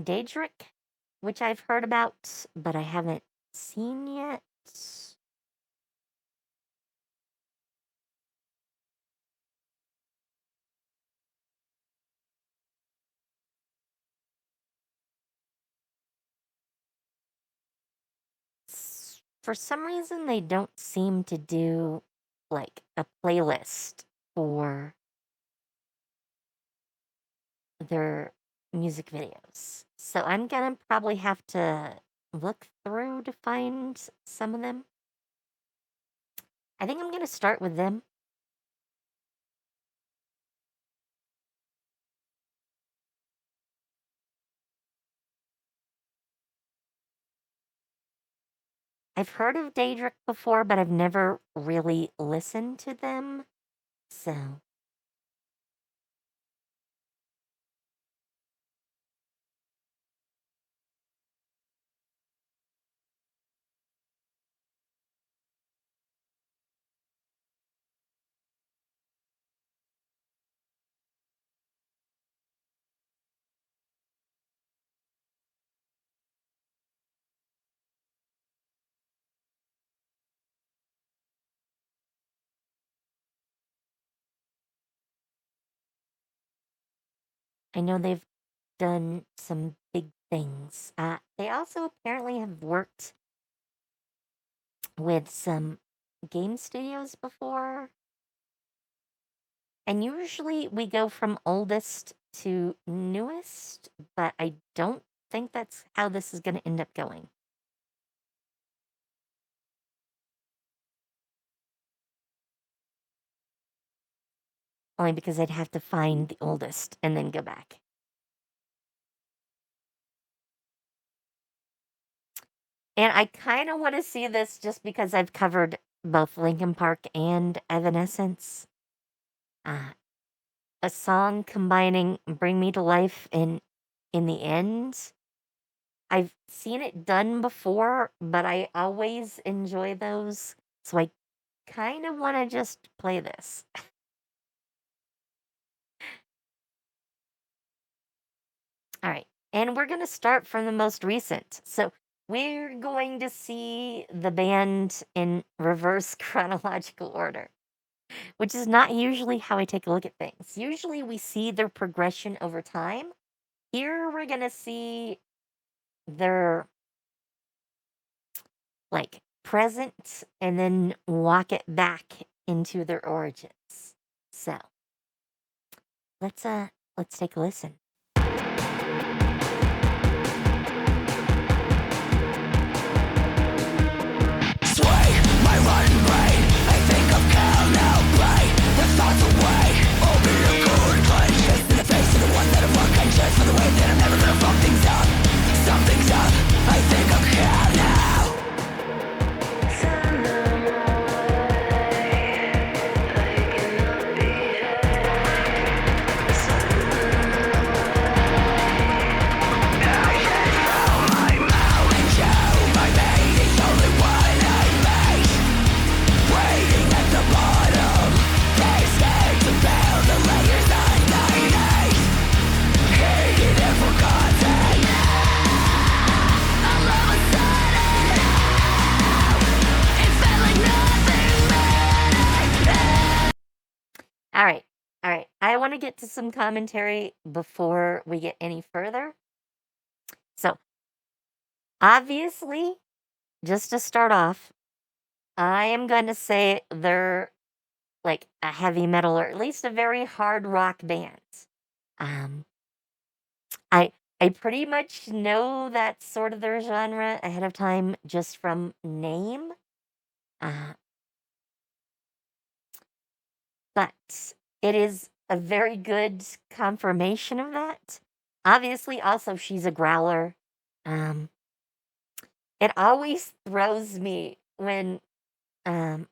Daedric, which I've heard about, but I haven't seen yet. For some reason, they don't seem to do like a playlist for their music videos. So I'm gonna probably have to look through to find some of them. I think I'm gonna start with them. I've heard of Daedric before, but I've never really listened to them. So I know they've done some big things. They also apparently have worked with some game studios before. And usually we go from oldest to newest, but I don't think that's how this is going to end up going. Only because I'd have to find the oldest and then go back. And I kind of want to see this just because I've covered both Linkin Park and Evanescence. Uh, a song combining Bring Me to Life and In the End. I've seen it done before, but I always enjoy those. So I kind of want to just play this. All right. And we're going to start from the most recent. So we're going to see the band in reverse chronological order, which is not usually how I take a look at things. Usually we see their progression over time. Here we're going to see their like present and then walk it back into their origins. So let's take a listen. Sway my rotten brain. I think of Cal now. Play the thoughts away. I'll be a good cleanse. Fist in the face of the ones that have worked just for the way that I'm never gonna fuck things up. Something's up. I think of Cal now. All right. All right. I want to get to some commentary before we get any further. So, obviously, just to start off, I am going to say they're like a heavy metal or at least a very hard rock band. Um, I pretty much know that's sort of their genre ahead of time just from name. Uh, but it is a very good confirmation of that. Obviously, also she's a growler. Um, it always throws me when um,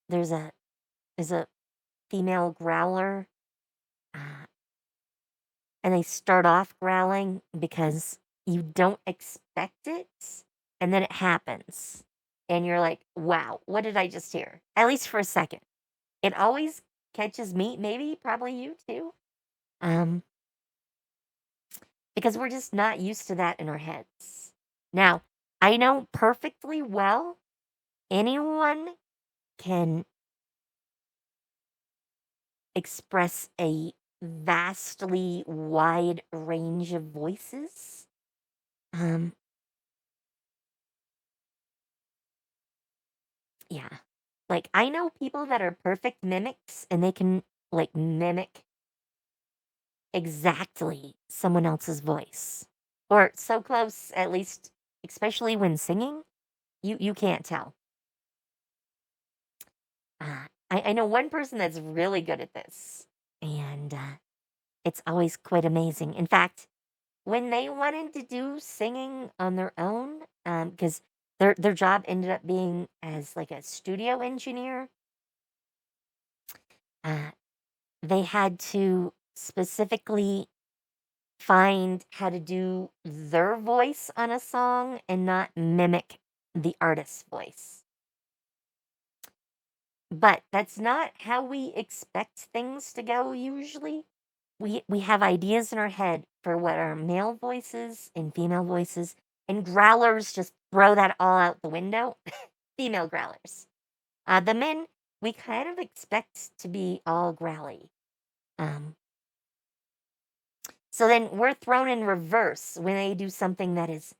there's a female growler, uh, and they start off growling because you don't expect it, and then it happens, and you're like, "Wow, what did I just hear?" At least for a second. It always catches me, maybe, probably you too. Um, because we're just not used to that in our heads. Now, I know perfectly well anyone can express a vastly wide range of voices. Um, yeah. Like, I know people that are perfect mimics and they can, like, mimic exactly someone else's voice. Or so close, at least, especially when singing, you can't tell. I know one person that's really good at this, and it's always quite amazing. In fact, when they wanted to do singing on their own, because their job ended up being as like a studio engineer, uh, they had to specifically find how to do their voice on a song and not mimic the artist's voice. But that's not how we expect things to go usually. We have ideas in our head for what are male voices and female voices, and growlers just throw that all out the window. Female growlers. The men, we kind of expect to be all growly. Um, so then we're thrown in reverse when they do something that is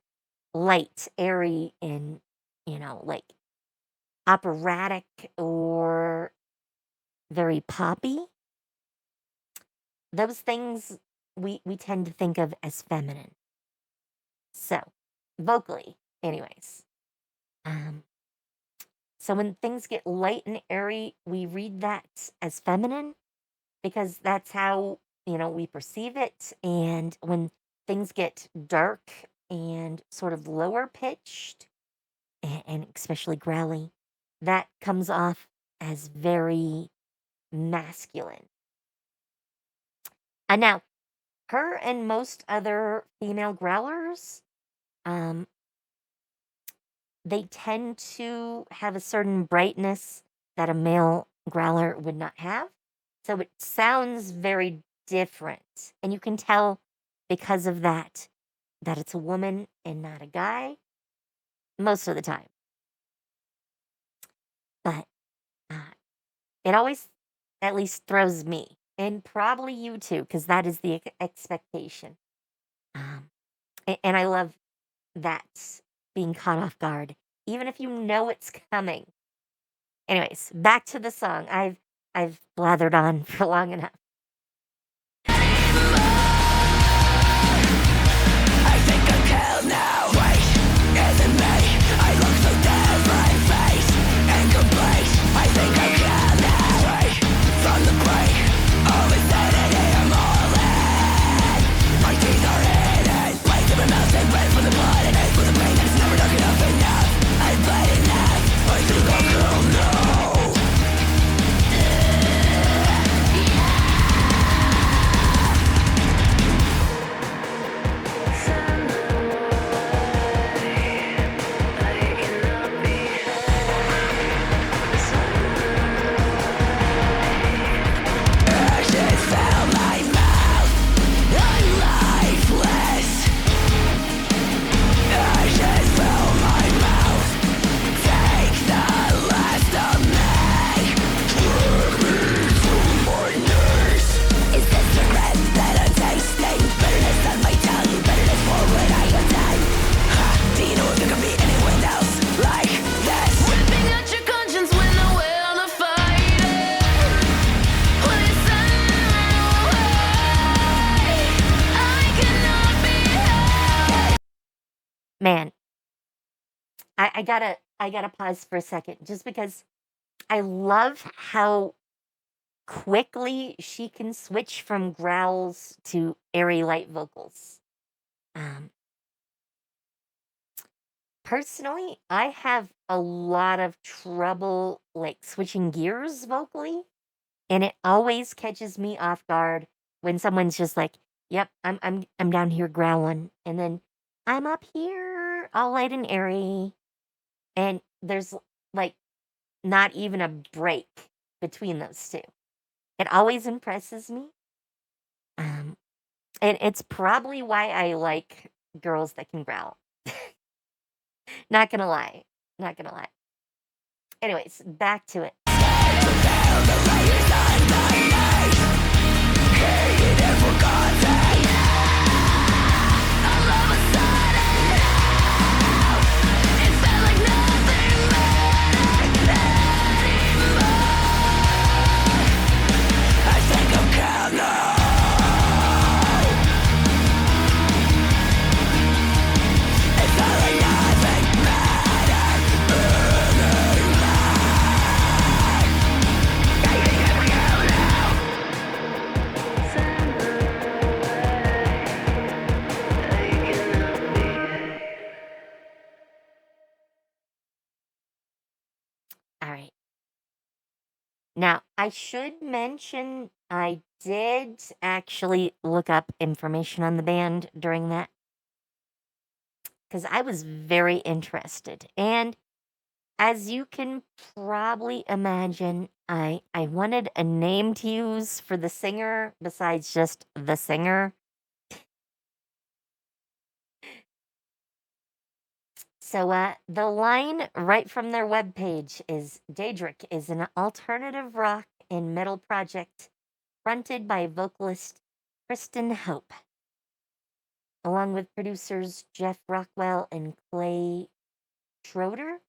light, airy, and, like operatic or very poppy. Those things we tend to think of as feminine. So, vocally, anyways. Um, so when things get light and airy, we read that as feminine because that's how, we perceive it. And when things get dark and sort of lower pitched and especially growly, that comes off as very masculine. And now, her and most other female growlers, um, they tend to have a certain brightness that a male growler would not have. So it sounds very different. And you can tell because of that it's a woman and not a guy most of the time. But uh, it always at least throws me and probably you too, because that is the expectation. Um, and I love that being caught off guard, even if you know it's coming. Anyways, back to the song. I've blathered on for long enough. I think I'm killed now. Wait, isn't me. I look so different, face incomplete. I think I'm killed now. Wait, from the break of insanity, I'm all in. My teeth are hidden. Blades in my mouth and red from the blood and ache for the pain that's never dark enough. I've bled enough. I think I'm killed now. Ashes fill my mouth. I'm lifeless. Ashes fill my mouth. Take the last of me. Drag me to my knees. Is this the red that I'm tasting? Bitterness on my tongue. Bitterness for when I am done. Do you know if you can be anyone else like this? Ripping out your conscience when the will to fight it. When it's away, I cannot be held. Man, I gotta pause for a second just because I love how quickly she can switch from growls to airy light vocals. Um, Personally, I have a lot of trouble like switching gears vocally, and it always catches me off guard when someone's just like, "Yep, I'm down here growling," and then I'm up here all light and airy, and there's like not even a break between those two. It always impresses me. Um, And it's probably why I like girls that can growl. Not gonna lie. Not gonna lie. Anyways, back to it. All right. Now, I should mention I did actually look up information on the band during that because I was very interested. And as you can probably imagine, I wanted a name to use for the singer besides just the singer. So the line right from their webpage is Daedric is an alternative rock and metal project fronted by vocalist Kristen Hope, along with producers Jeff Rockwell and Clay Schroeder.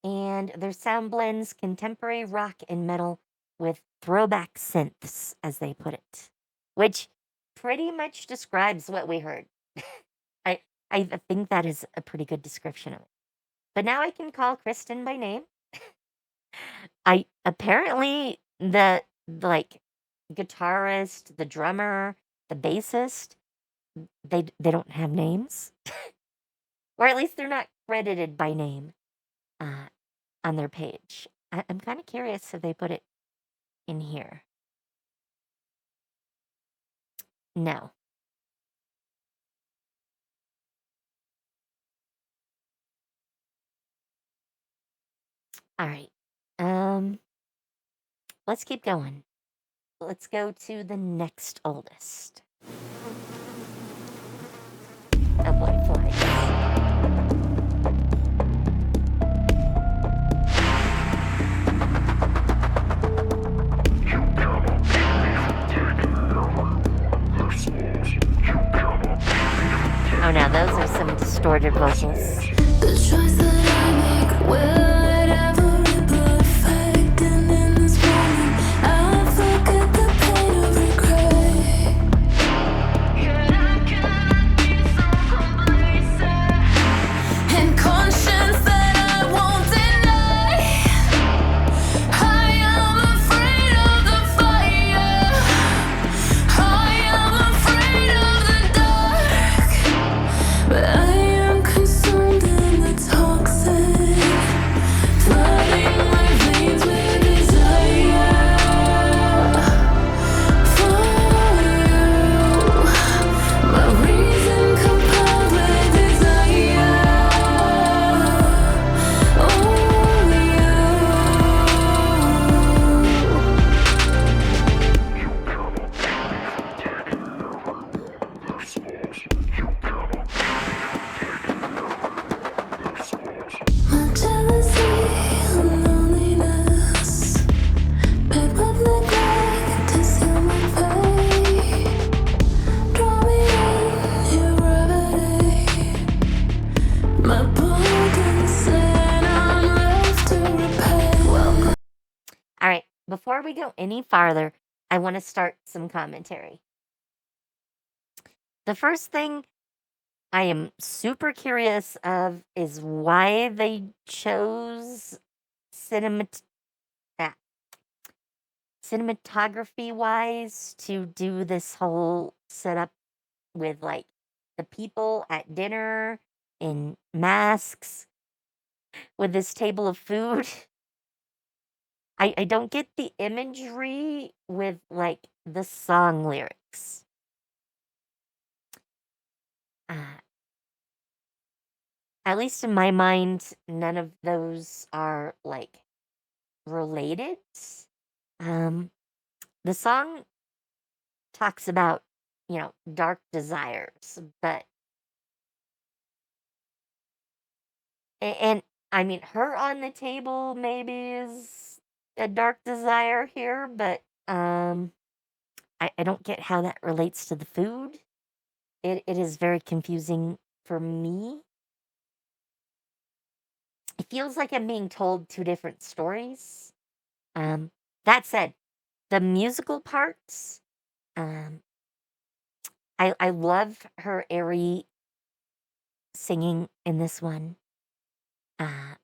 And their sound blends contemporary rock and metal with throwback synths, as they put it, which pretty much describes what we heard. I I think that is a pretty good description of it. But now I can call Kristen by name. I apparently the like guitarist, the drummer, the bassist, they don't have names, or at least they're not credited by name uh, on their page. I'm kind of curious if they put it in here. No. All right. Let's keep going. Let's go to the next oldest. Oh boy, flies. Oh, now those are some distorted vocals. The choice that I make, will it ever ripple affecting in this moment? I forget the pain of regret. Yet I cannot be so complacent. And conscience that I won't deny. I am afraid of the fire. I am afraid of the dark. But I am consumed in the toxic, flooding my veins with desire for you. My reason compelled with desire. Only my jealousy and loneliness, paid with neglect to seal my fate. Draw me in your gravity, my burdens and I'm left to repay. Welcome. All right. Before we go any farther, I want to start some commentary. The first thing I am super curious of is why they chose cinematography wise to do this whole setup with like the people at dinner in masks with this table of food. I don't get the imagery with like the song lyrics. At least in my mind, none of those are like related. The song talks about, dark desires, but and I mean, her on the table maybe is a dark desire here, but I don't get how that relates to the food. It is very confusing for me. It feels like I'm being told two different stories. Um, that said, the musical parts, um, I love her airy singing in this one. Uh,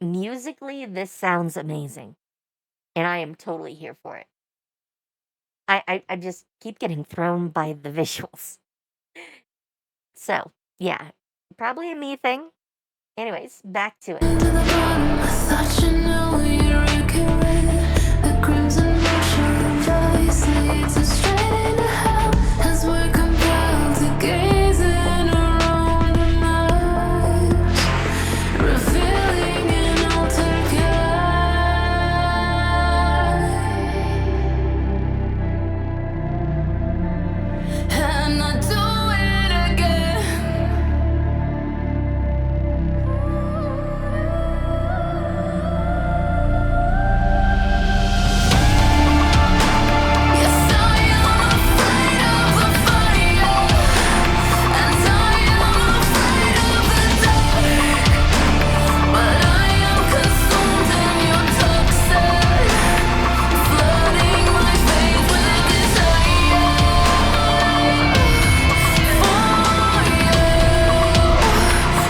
musically, this sounds amazing, and I am totally here for it. I just keep getting thrown by the visuals. So, yeah, probably a me thing. Anyways, back to it. I thought you knew you're okay with the crimson motion voice leads us straight into hell as we're compelled to gaze in our own demise, revealing an altered guide. And I do it again. Yes, I am afraid of the fire, and I am afraid of the dark. But I am consumed in your toxin, flooding my veins with desire for you.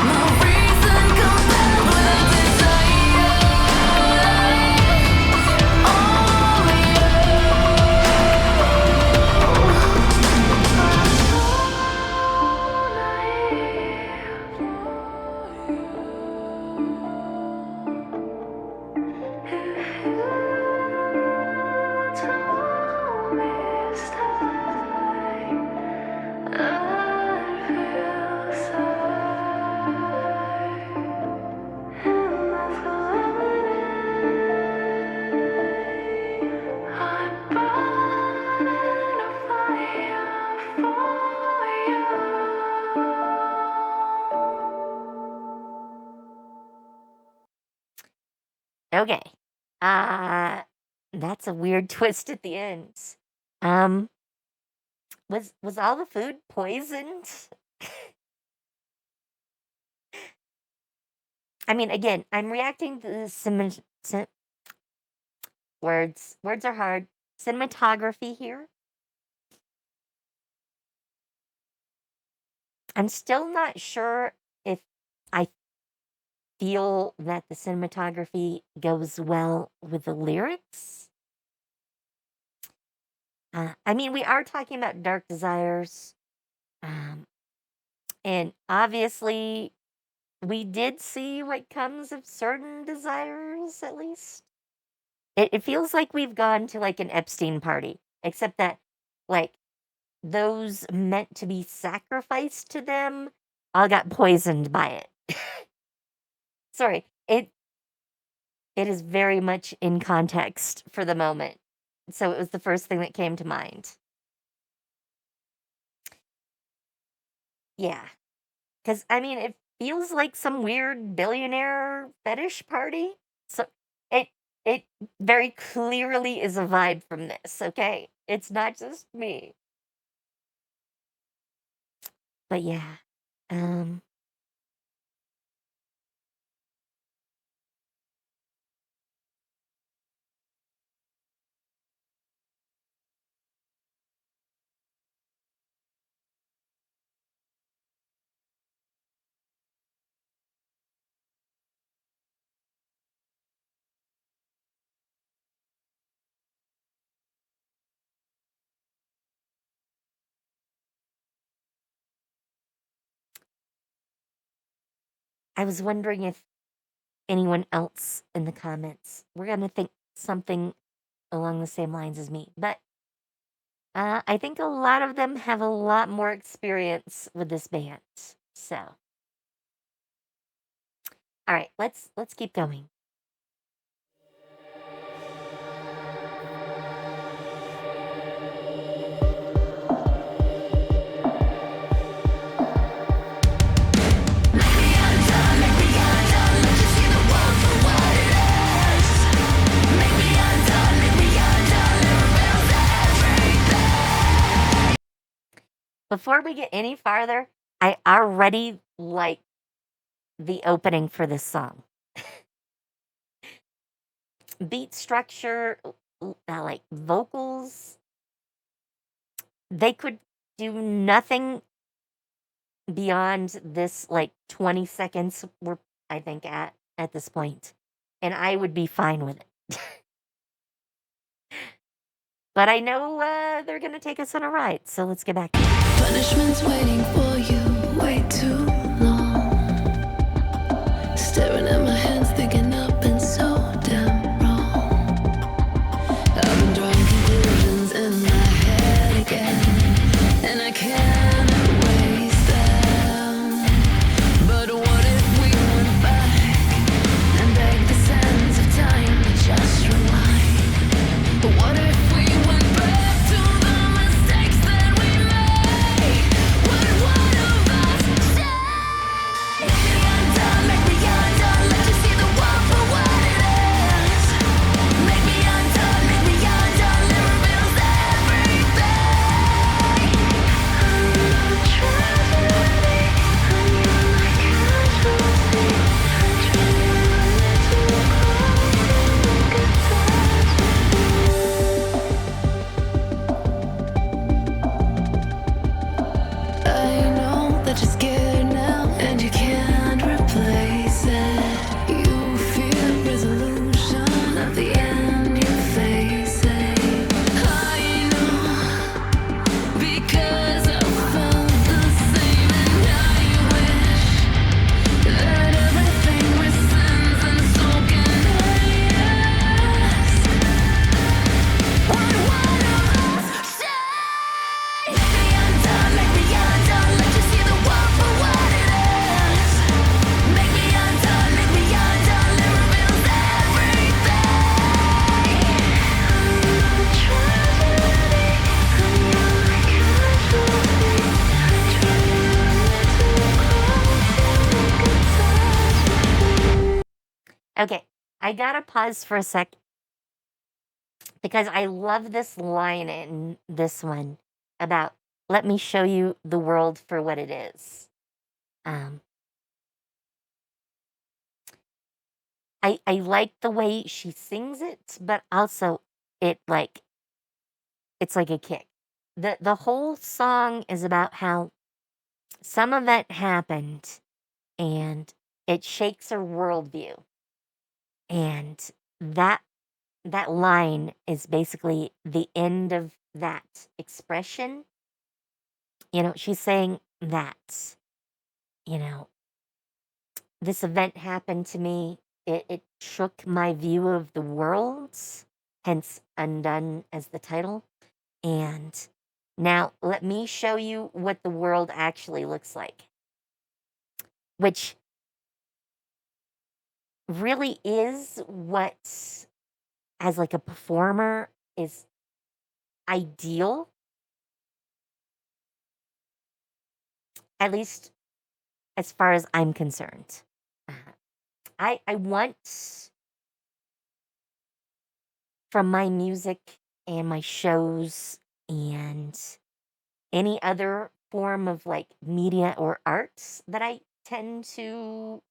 My reason compelled with desire. I'm burning a fire for you. Okay. Uh that's a weird twist at the end. Um, was all the food poisoned? I mean, again, I'm reacting to the words are hard. Cinematography here. I'm still not sure if I feel that the cinematography goes well with the lyrics. I mean, we are talking about dark desires. Um, and obviously, we did see what comes of certain desires, at least. It feels like we've gone to like an Epstein party, except that, like, those meant to be sacrificed to them all got poisoned by it. Sorry, it is very much in context for the moment. So it was the first thing that came to mind. Yeah. Because, I mean, it feels like some weird billionaire fetish party. So it it very clearly is a vibe from this, okay? It's not just me. But yeah. Um I was wondering if anyone else in the comments were gonna think something along the same lines as me. But I think a lot of them have a lot more experience with this band. So, all right, let's keep going. Before we get any farther, I already like the opening for this song. Beat structure, like vocals, they could do nothing beyond this like 20 seconds we're, I think, at this point, and I would be fine with it. But I know they're gonna take us on a ride, so let's get back. Punishment's waiting for you way too long. Staring at my hands, thinking I've been so damn wrong. I've been drawing conclusions in my head again, and I can't erase them. But what if we went back and begged the sands of time to just rewind? But what if we went back to the mistakes that we made? Would one of us say, make me undone, let you see the world for what it is. Make me undone, it reveals everything. I'm not tragedy, I'm your casualty. I try to let you I know that you're scared now, and you can't replace it. You fear resolution at the end you face it. I know, because I felt the same, and I wish that everything rescinds, and so can I ask, would one of us say, make me undone, let you see the world for what it is. Make me undone, it reveals everything. I'm not tragedy, I'm your casualty. I try to let you Okay, I gotta pause for a sec because I love this line in this one about let me show you the world for what it is. I like the way she sings it, but also it's like a kick. The whole song is about how some event happened and it shakes her worldview. And that line is basically the end of that expression. She's saying that, this event happened to me. It shook my view of the world, hence Undone as the title. And now let me show you what the world actually looks like, which really is what, as like a performer, is ideal, at least as far as I'm concerned. I want, from my music and my shows and any other form of like media or arts that I tend to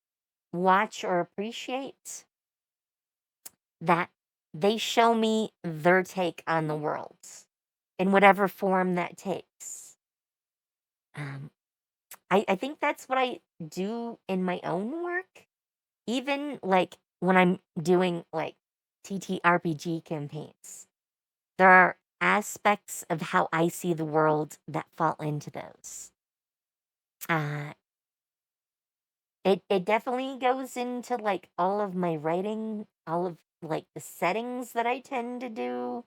watch or appreciate, that they show me their take on the world in whatever form that takes. I think that's what I do in my own work, even like when I'm doing like TTRPG campaigns. There are aspects of how I see the world that fall into those. It definitely goes into like all of my writing, all of like the settings that I tend to do.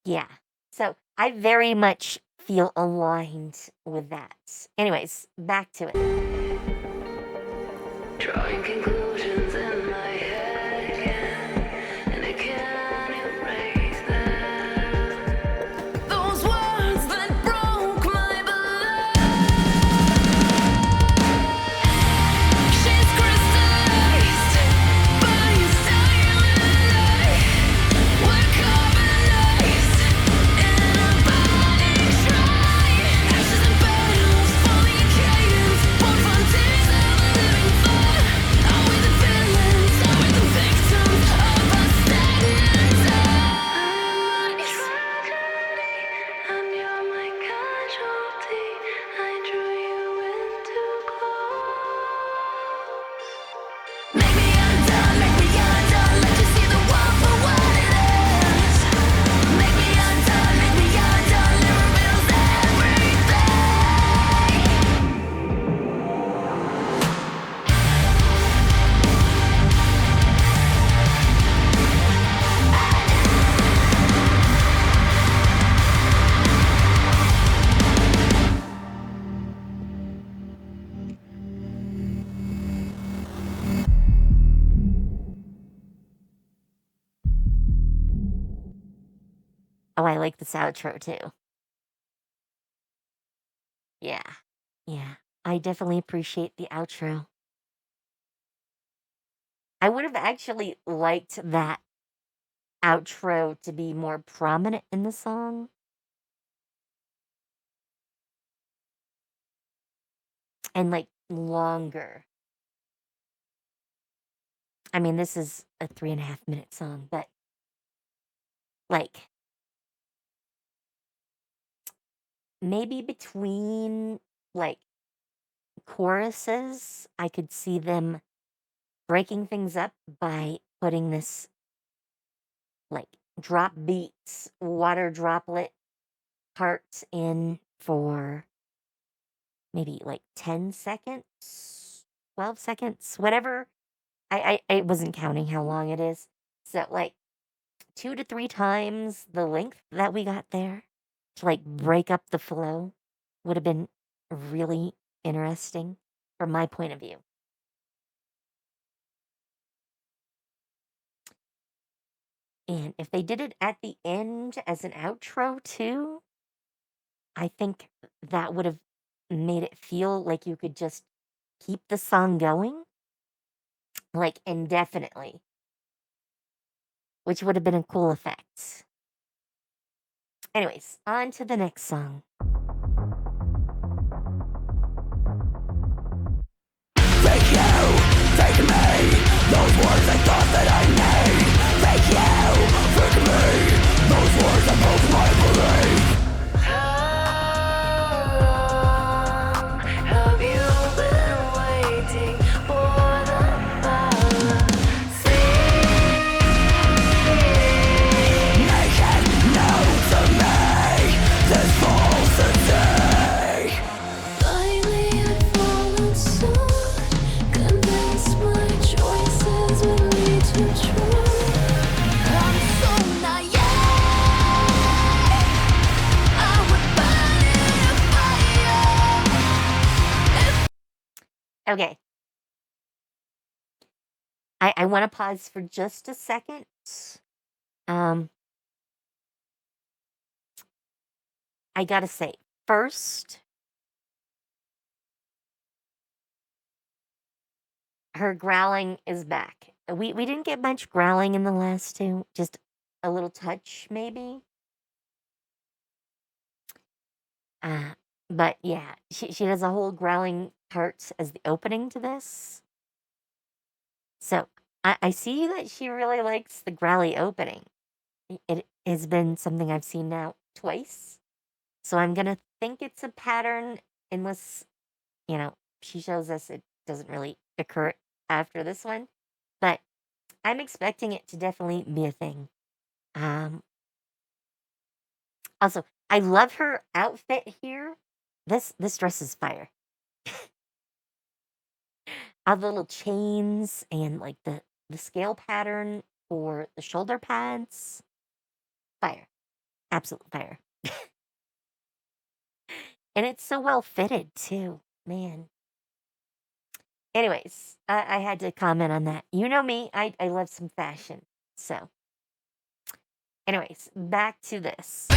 Yeah. So I very much feel aligned with that. Anyways, back to it. drawing conclusions in my head again, and I can't erase them. Those words that broke my blood. She's crystallized by your silent light. What Oh, I like this outro too. Yeah. Yeah. I definitely appreciate the outro. I would have actually liked that outro to be more prominent in the song. And like longer. I mean, this is a 3.5 minute song, but like maybe between like choruses, I could see them breaking things up by putting this like drop beats, water droplet parts in for maybe like 10 seconds, 12 seconds, whatever. I wasn't counting how long it is. So like 2 to 3 times the length that we got there to like break up the flow would have been really interesting from my point of view. And if they did it at the end as an outro too, I think that would have made it feel like you could just keep the song going like indefinitely, which would have been a cool effect. Anyways, on to the next song. Fake you, fake me. Those words I thought that I made. Fake you, fake me. Those words I broke my belief. How long have you been waiting for the fallacy? Make it known to me this falsity. Lately I've fallen so convinced my choices will lead to truth. I'm so naive. I would burn in a fire. Okay. I want to pause for just a second. I gotta say, first, her growling is back. We didn't get much growling in the last two, just a little touch maybe. But yeah, she does a whole growling part as the opening to this. So I see that she really likes the growly opening. It has been something I've seen now twice. So I'm gonna think it's a pattern unless, she shows us it doesn't really occur after this one. But I'm expecting it to definitely be a thing. Also, I love her outfit here. This dress is fire. All the little chains and like the scale pattern for the shoulder pads. Fire. Absolute fire. And it's so well fitted too. Man. Anyways, I had to comment on that. You know me, I love some fashion. So, anyways, back to this.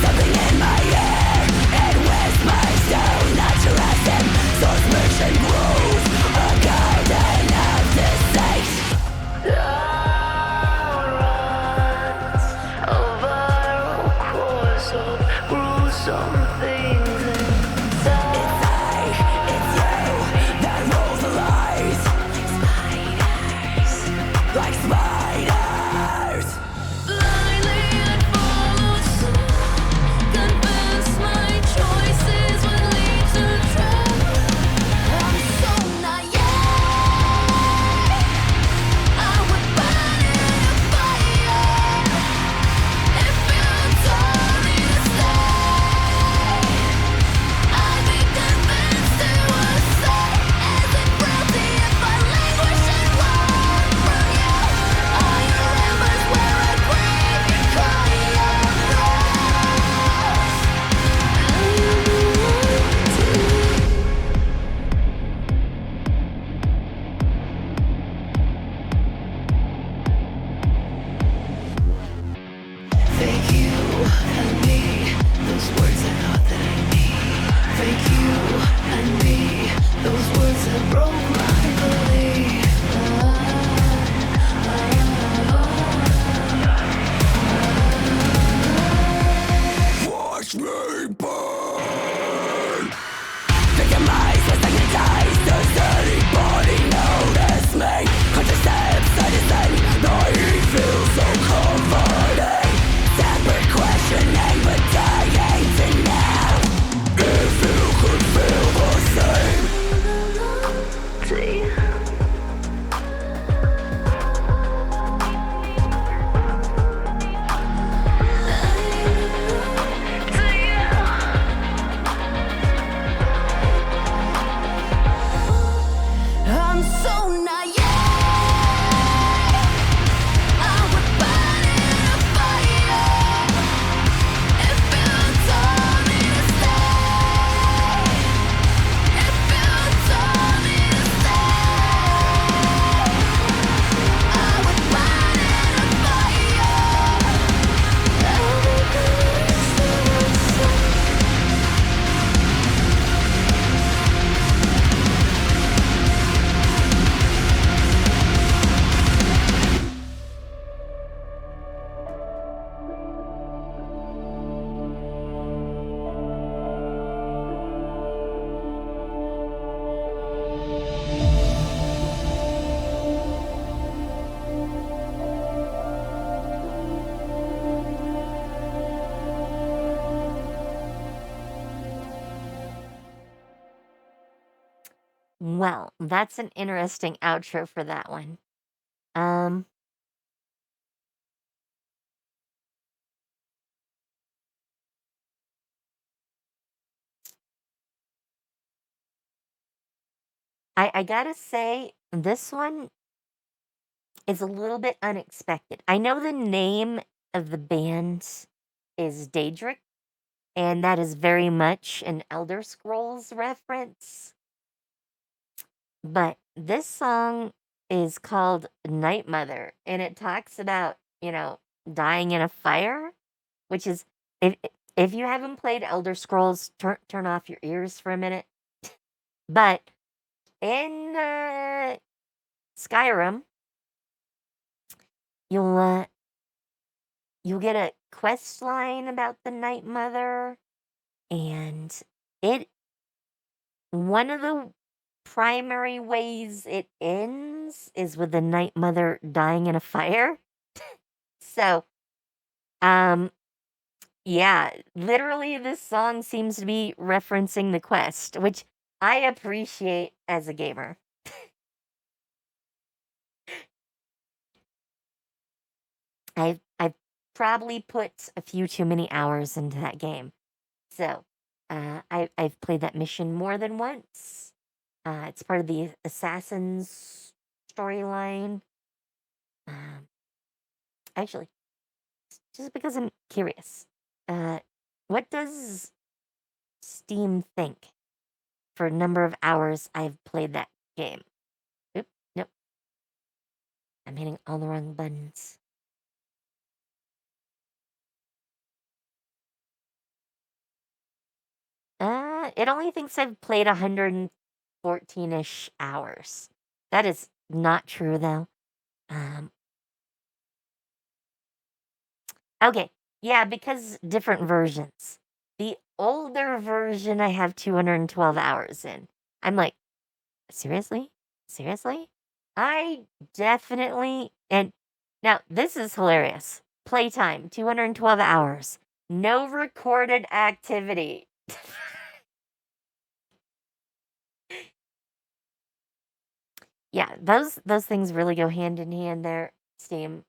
Something in my ear, it whispers down naturalism. Suspicion grows, a garden of deceit. Runs a viral course of gruesome things inside. That's an interesting outro for that one. Um, I gotta say, this one is a little bit unexpected. I know the name of the band is Daedric, and that is very much an Elder Scrolls reference. But this song is called Night Mother, and it talks about, dying in a fire, which is, if you haven't played Elder Scrolls, turn off your ears for a minute. But in Skyrim, you'll get a quest line about the Night Mother, and one of the primary ways it ends is with the Night Mother dying in a fire. So, yeah, literally this song seems to be referencing the quest, which I appreciate as a gamer. I've probably put a few too many hours into that game. So, I've played that mission more than once. It's part of the Assassin's storyline. Actually, just because I'm curious, what does Steam think for number of hours I've played that game? Oop, nope. I'm hitting all the wrong buttons. It only thinks I've played 114-ish hours. That is not true, though. Okay, yeah, because different versions. The older version I have 212 hours in. I'm like, seriously? Seriously? I definitely, and now this is hilarious. Playtime, 212 hours. No recorded activity. Yeah, those things really go hand in hand there, Steam.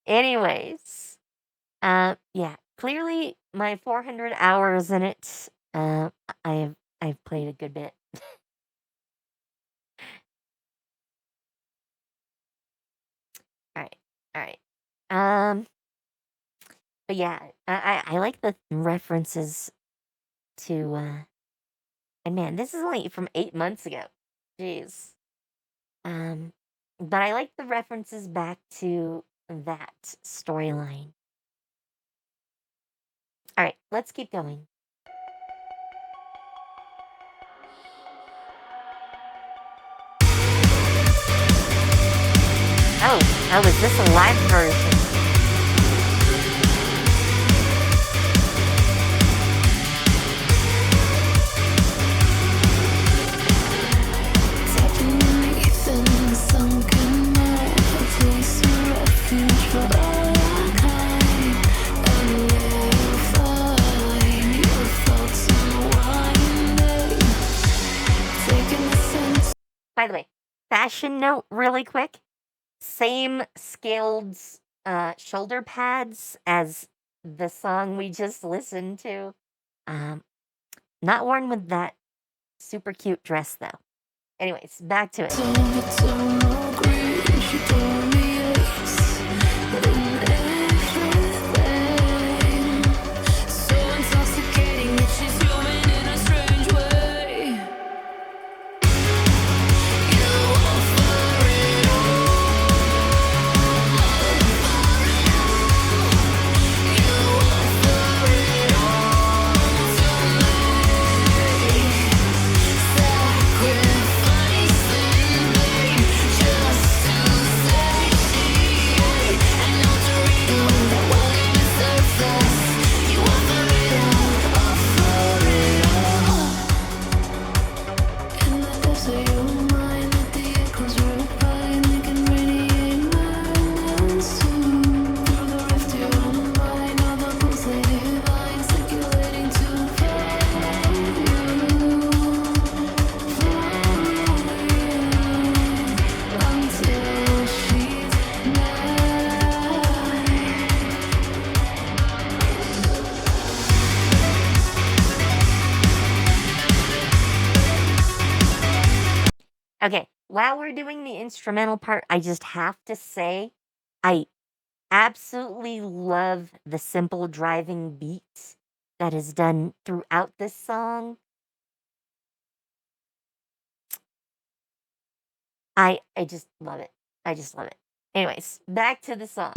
Anyways, yeah, clearly my 400 hours in it, I've played a good bit. All right, all right. But yeah, I like the references to, and man, this is only from 8 months ago. Jeez. But I like the references back to that storyline. All right, let's keep going. Oh, is this a live version? By the way, fashion note really quick. Same scaled shoulder pads as the song we just listened to. Not worn with that super cute dress though. Anyways, back to it. while we're doing the instrumental part, I just have to say, I absolutely love the simple driving beat that is done throughout this song. I just love it. I just love it. Anyways, back to the song.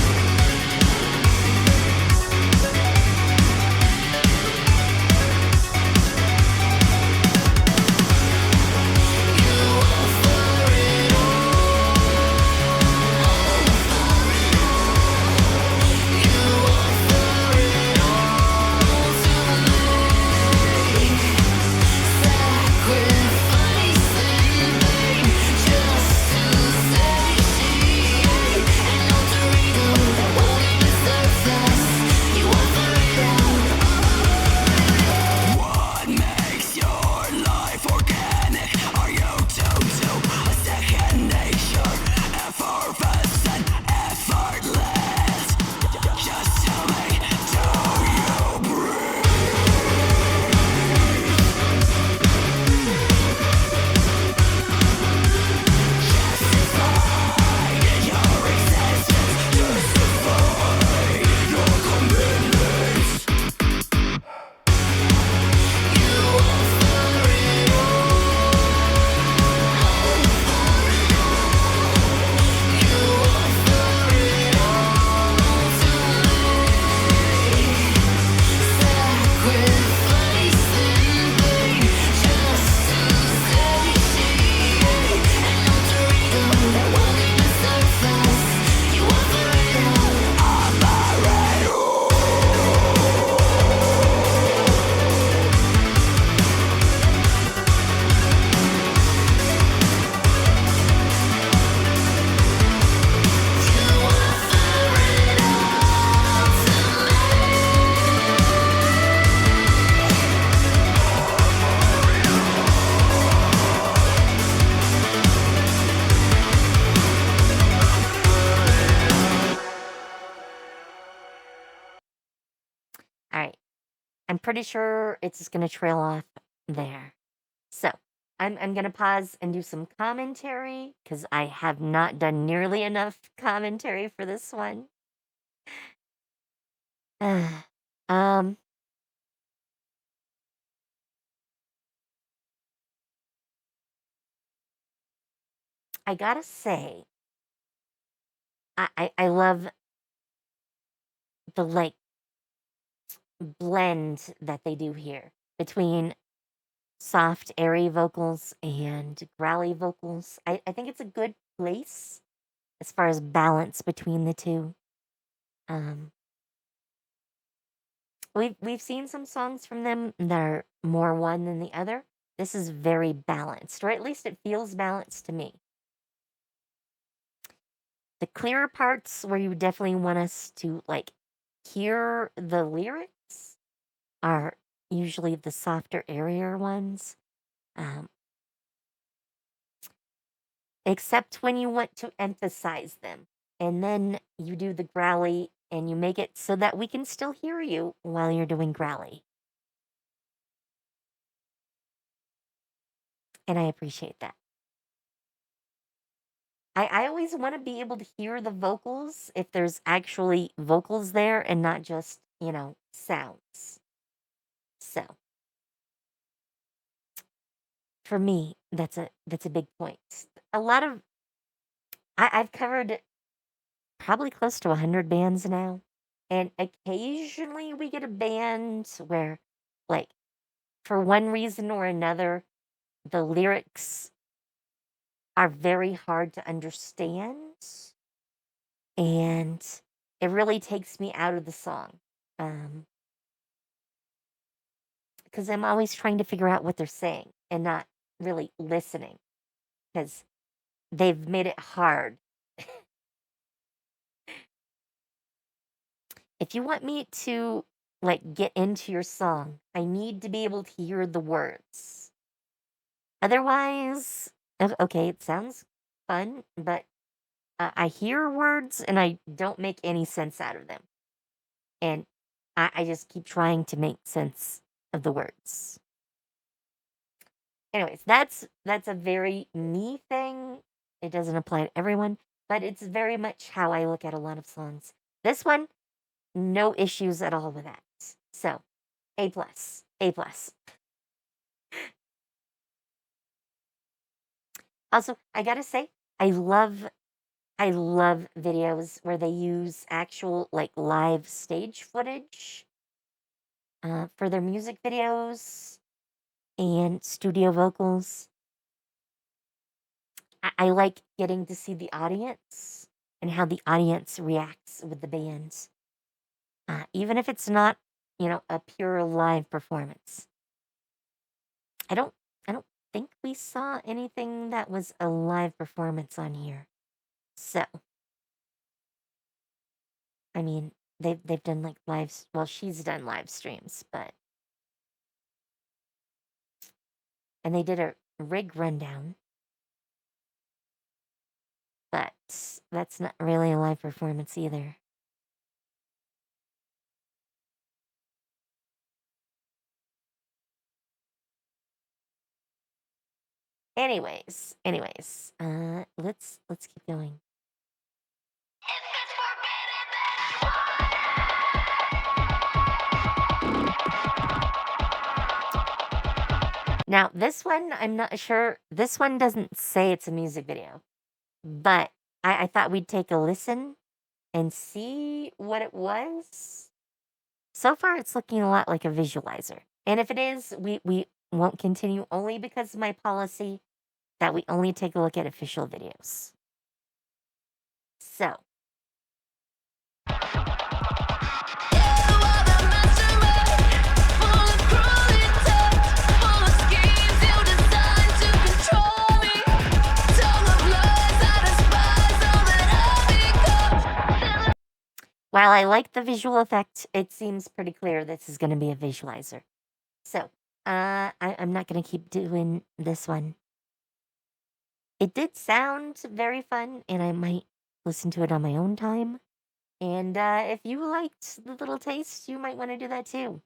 What makes your life organic? Are you tuned to a second nature? Effervescent, effortless. Just tell me, do you breathe? Justify your existence. Justify your commitments. All right. I'm pretty sure it's just gonna trail off there. So I'm gonna pause and do some commentary because I have not done nearly enough commentary for this one. um, I gotta say, I love the like blend that they do here between soft, airy vocals and growly vocals. I think it's a good place as far as balance between the two. Um, we've seen some songs from them that are more one than the other. This is very balanced, or at least it feels balanced to me. The clearer parts where you definitely want us to like hear the lyrics are usually the softer, airier ones. Um, except when you want to emphasize them. And then you do the growly and you make it so that we can still hear you while you're doing growly. And I appreciate that. I always want to be able to hear the vocals if there's actually vocals there and not just, sounds. So for me, that's a big point. A lot of I've covered probably close to 100 bands now. And occasionally we get a band where, like, for one reason or another, the lyrics are very hard to understand. And it really takes me out of the song. Because I'm always trying to figure out what they're saying and not really listening because they've made it hard. If you want me to like get into your song, I need to be able to hear the words. Otherwise, okay, it sounds fun, but I hear words and I don't make any sense out of them. And I just keep trying to make sense of the words. Anyways, that's a very me thing. It doesn't apply to everyone, but it's very much how I look at a lot of songs. This one, no issues at all with that. So, A plus, A plus. Also, I gotta say, I love videos where they use actual like live stage footage for their music videos and studio vocals. I like getting to see the audience and how the audience reacts with the band, even if it's not, a pure live performance. I don't, I don't think we saw anything that was a live performance on here. So, I mean, they've done like well, she's done live streams, and they did a rig rundown, but that's not really a live performance either. Anyways, let's keep going. Now, this one, I'm not sure. This one doesn't say it's a music video, but I thought we'd take a listen and see what it was. So far, it's looking a lot like a visualizer. And if it is, we won't continue only because of my policy that we only take a look at official videos. So, while I like the visual effect, it seems pretty clear this is going to be a visualizer. So, I'm not going to keep doing this one. It did sound very fun, and I might listen to it on my own time. And if you liked the little taste, you might want to do that too.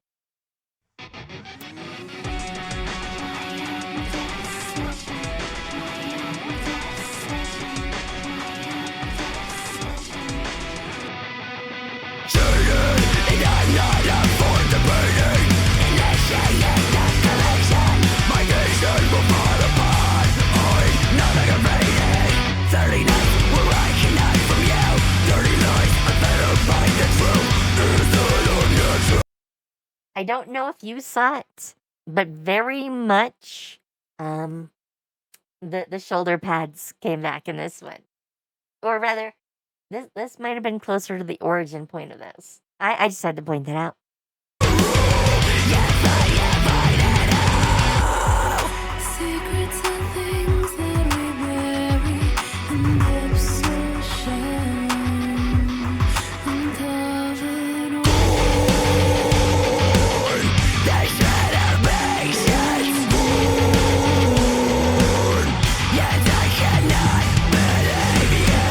I don't know if you saw it, but very much the shoulder pads came back in this one. Or rather, this might have been closer to the origin point of this. I just had to point that out. Secrets are things that we bury in obsession, uncovered they should have patience born, yet I cannot believe you.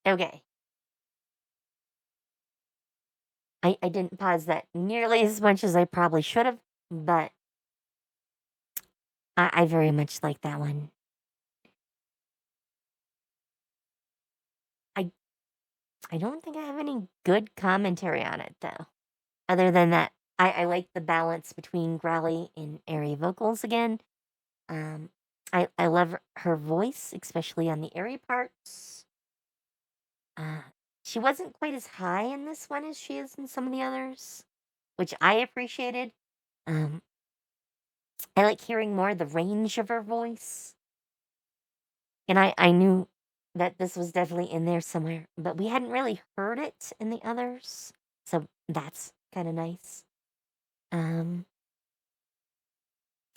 Okay. I didn't pause that nearly as much as I probably should have, but I very much like that one. I I don't think I have any good commentary on it though. Other than that, I like the balance between growly and airy vocals again. Um, I love her voice, especially on the airy parts. Uh, she wasn't quite as high in this one as she is in some of the others, which I appreciated. Um, I like hearing more of the range of her voice. And I knew that this was definitely in there somewhere, but we hadn't really heard it in the others. So that's kind of nice. Um,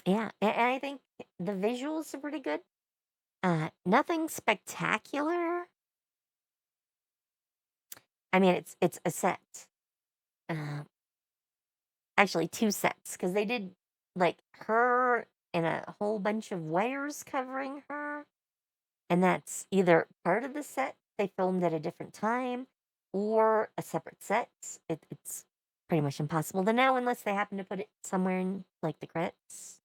yeah, and I think the visuals are pretty good. Nothing spectacular. I mean, it's a set. Uh, actually, two sets because they did like her and a whole bunch of wires covering her, and that's either part of the set they filmed at a different time or a separate set. It's pretty much impossible to know unless they happen to put it somewhere in like the credits.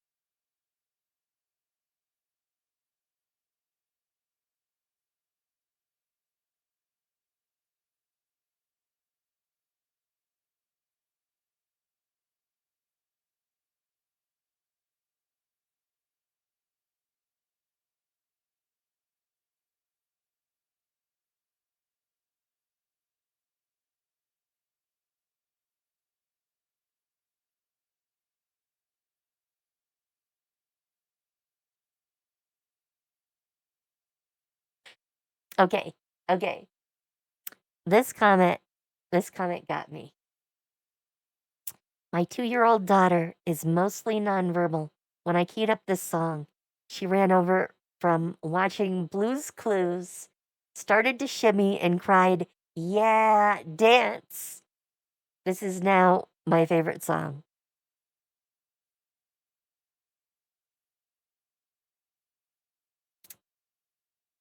Okay, okay. This comment, this comment got me. My 2-year-old daughter is mostly nonverbal. When I keyed up this song, she ran over from watching Blue's Clues, started to shimmy, and cried, "Yeah, dance." This is now my favorite song.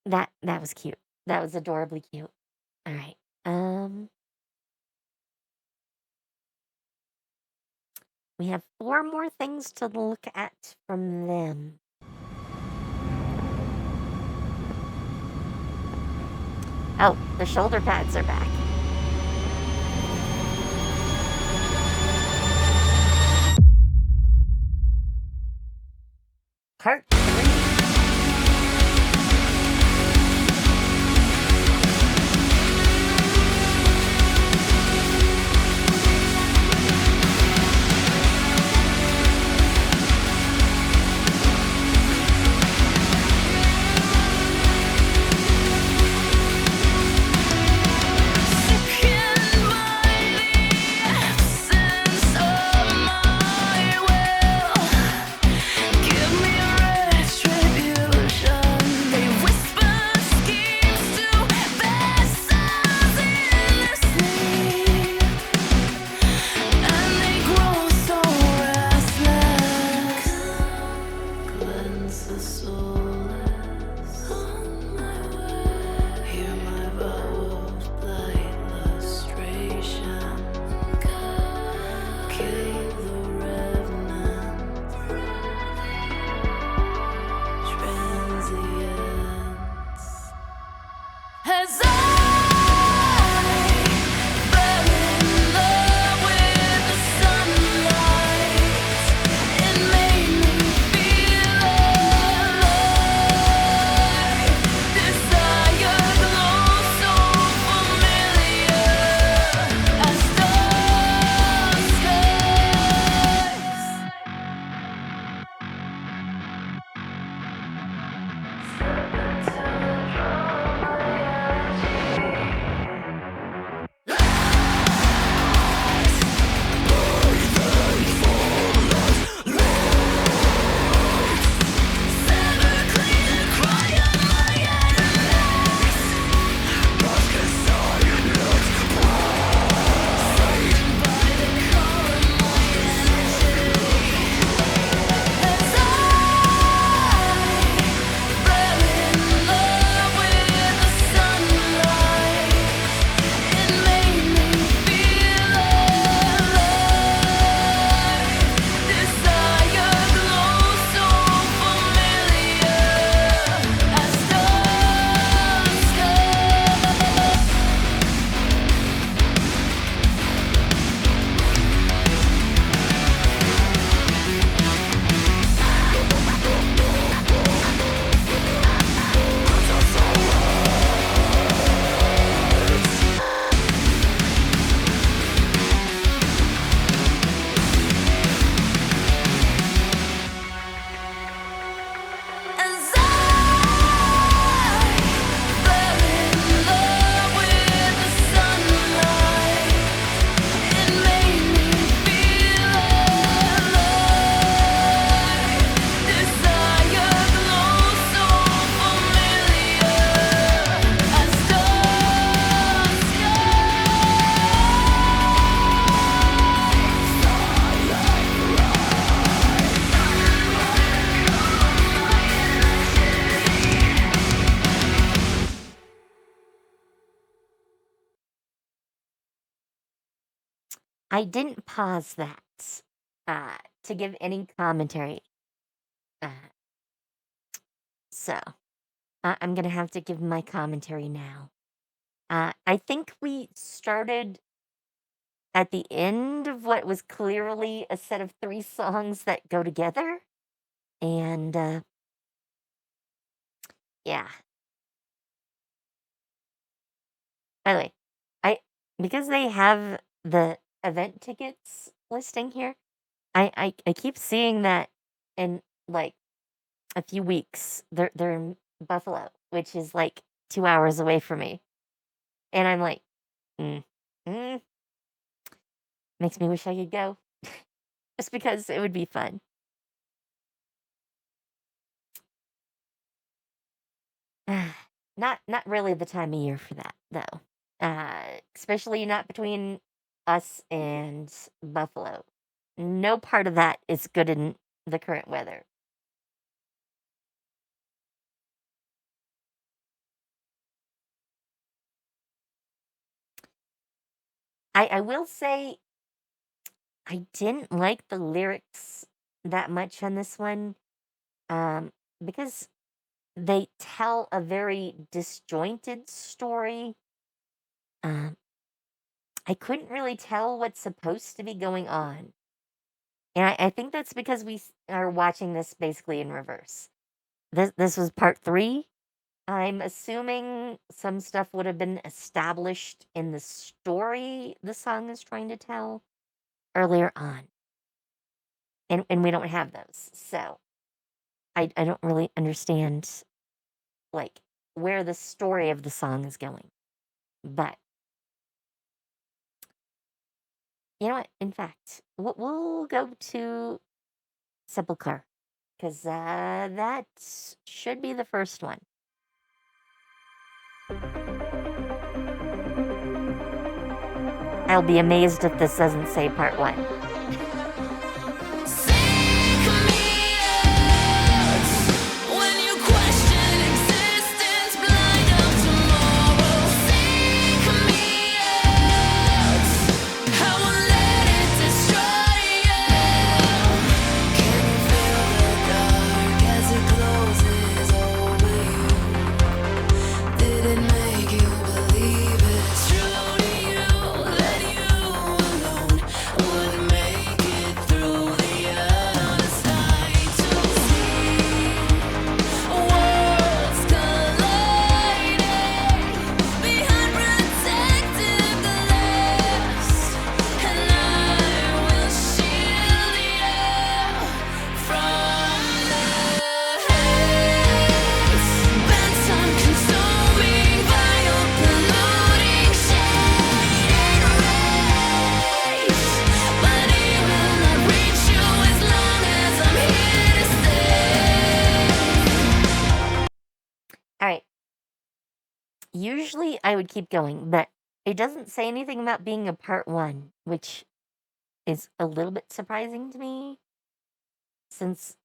That was cute. That was adorably cute. All right. Um, we have 4 more things to look at from them. Oh, the shoulder pads are back. Part 3. Give me a I didn't pause that to give any commentary. Uh, so I'm gonna have to give my commentary now. I think we started at the end of what was clearly a set of 3 songs that go together, and, yeah. By the way, I because they have the event tickets listing here, I keep seeing that in, like, a few weeks, they're in Buffalo, which is, like, 2 hours away from me, and I'm like, "Mm, mm," makes me wish I could go, just because it would be fun. Not really the time of year for that, though, especially not between us and Buffalo. No part of that is good in the current weather. I will say I didn't like the lyrics that much on this one, um, because they tell a very disjointed story. Um, I couldn't really tell what's supposed to be going on. And I think that's because are watching this basically in reverse. This was part 3. I'm assuming some stuff would have been established in the story the song is trying to tell earlier on. And we don't have those. So I don't really understand, like, where the story of the song is going. But you know what? In fact, we'll go to Sepulchre because that should be the first one. I'll be amazed if this doesn't say part 1. All right. Usually I would keep going, but it doesn't say anything about being a part 1, which is a little bit surprising to me since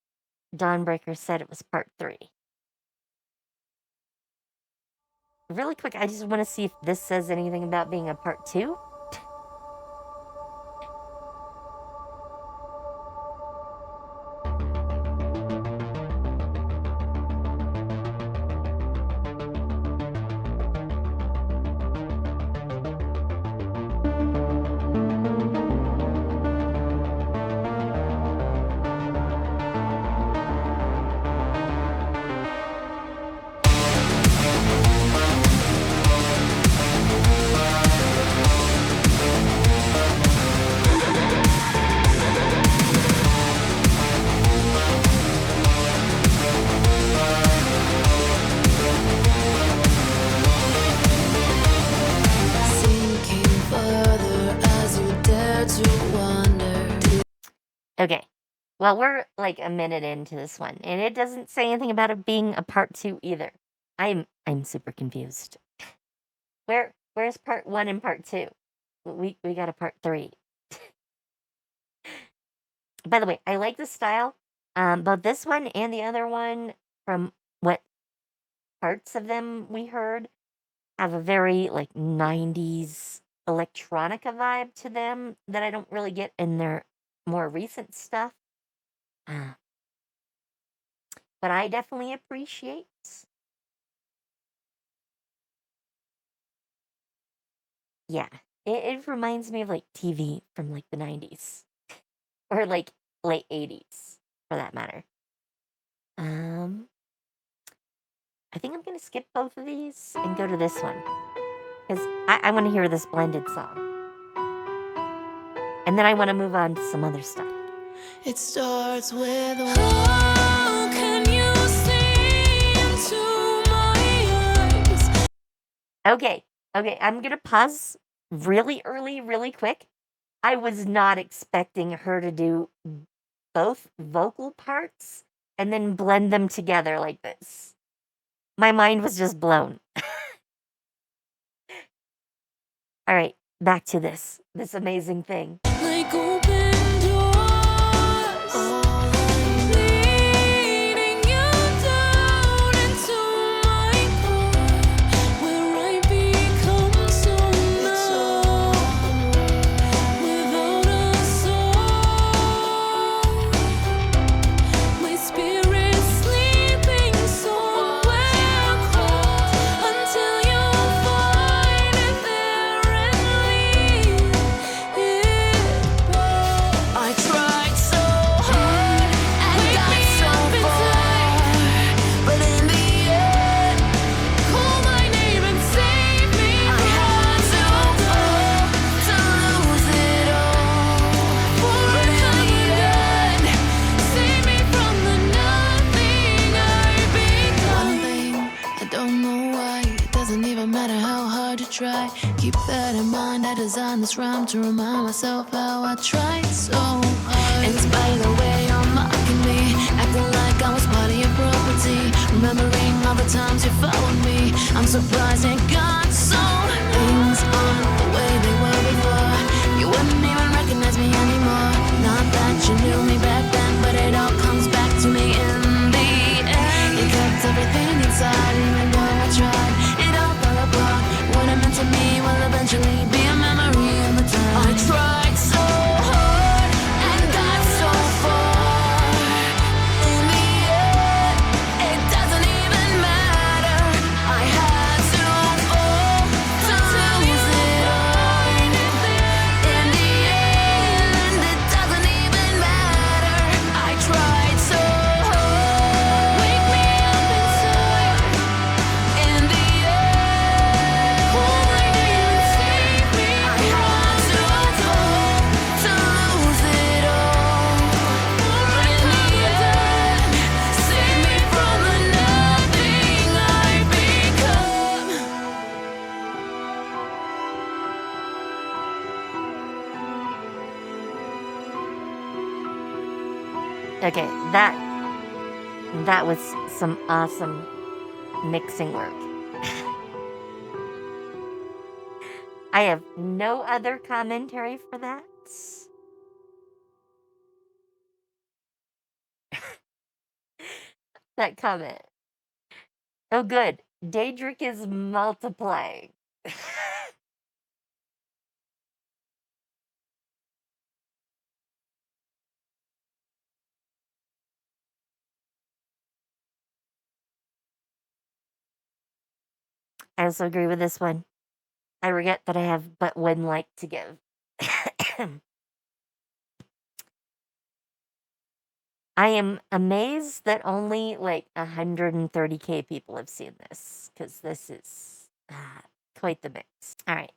Dawnbreaker said it was part 3. Really quick, I just want to see if this says anything about being a part 2. Okay. Well, we're like a minute into this one, and it doesn't say anything about it being a part 2 either. I'm super confused. Where's part 1 and part 2? We got a part 3. By the way, I like the style. Both this one and the other one, from what parts of them we heard, have a very like 90s electronica vibe to them that I don't really get in their more recent stuff. But I definitely appreciate. Yeah, it reminds me of like TV from like the 90s or like late 80s for that matter. I think I'm gonna skip both of these and go to this one because I want to hear this blended song, and then I want to move on to some other stuff. It starts with how can you see into my eyes? Okay, I'm gonna pause really early, really quick. I was not expecting her to do both vocal parts and then blend them together like this. My mind was just blown. All right, back to this amazing thing. Like open doors, leading you down into my core, where I become so numb, without a soul. My spirit sleeping somewhere cold, until you find it there and leave it bold. I tried so hard and got so far, but in the end, call my name and save me. I had to fall to lose it all, but in the end, save me from the nothing I become. One thing, I don't know why. It doesn't even matter how hard you try. Keep that in mind. I designed this rhyme to remind myself how I tried so hard. In spite of the way you're mocking me, acting like I was part of your property, remembering all the times you followed me. I'm surprised it got so. Things aren't the way they were before. You wouldn't even recognize me anymore. Not that you knew me back then, but it all comes back to me in the end. You kept everything inside, even though I tried. It all fell apart. What it meant to me will eventually be a memory of the time. I tried so hard and got so far. In the end, it doesn't even matter. I had to fall to lose it all. In the end, it doesn't even matter. I tried so hard. Wake me up inside. In the end, call my name and save me. I had to fall to lose it all, but in the end, save me from the nothing I become. Okay, that was some awesome mixing work. I have no other commentary for that. That comment. Oh, good. Daedric is multiplying. I also agree with this one. I regret that I have but one like to give. I am amazed that only like 130K people have seen this, because this is quite the mix. All right,